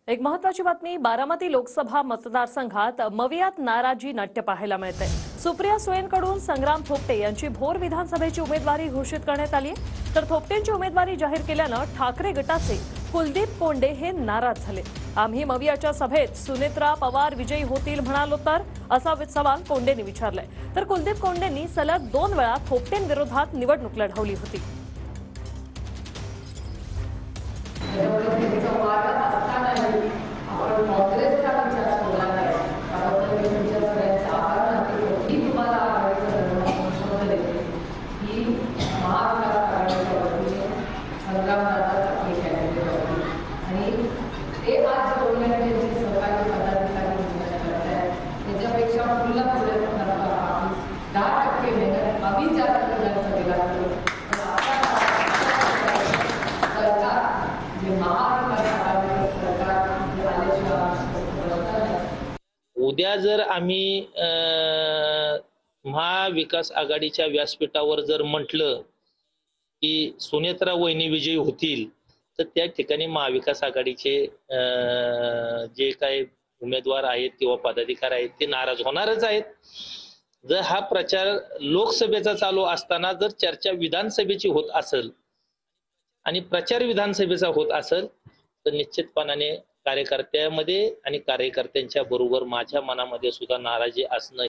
एक महत्वाची बातमी, बारामती लोकसभा मतदारसंघात मवियात नाराजी नाट्य पाहायला मिळते। सुप्रिया सुळेंकडून संग्राम थोपटे यांची भोर विधानसभेची उमेदवारी घोषित करण्यात आली, तर थोपटेंची उमेदवारी जाहीर केल्यानं ठाकरे गटाचे कुलदीप कोंडे हे नाराज झाले। आम्ही मवियाच्या सभेत सुनेत्रा पवार विजयी होतील म्हणालो तर, असा सवाल कोंडेंनी विचारलाय। तर कुलदीप कोंडेंनी सलग 2 वेळा थोपटेंविरोधात निवडणूक लढवली होती। उद्या जर आम्ही महाविकास आघाडीच्या व्यासपीठावर जर म्हटलं की सुनेत्रा वहिनी विजयी होतील, तर त्या ठिकाणी महाविकास आघाडीचे जे काही उमेदवार आहेत किंवा पदाधिकारी आहेत ते नाराज होणारच आहेत। जर हा प्रचार लोकसभेचा चालू असताना जर चर्चा विधानसभेची होत असेल आणि प्रचार विधानसभेचा होत असेल, तर निश्चितपणाने कार्यकर्त्यामध्ये आणि कार्यकर्त्यांच्या बरोबर माझ्या मनामध्ये सुद्धा नाराजी असणं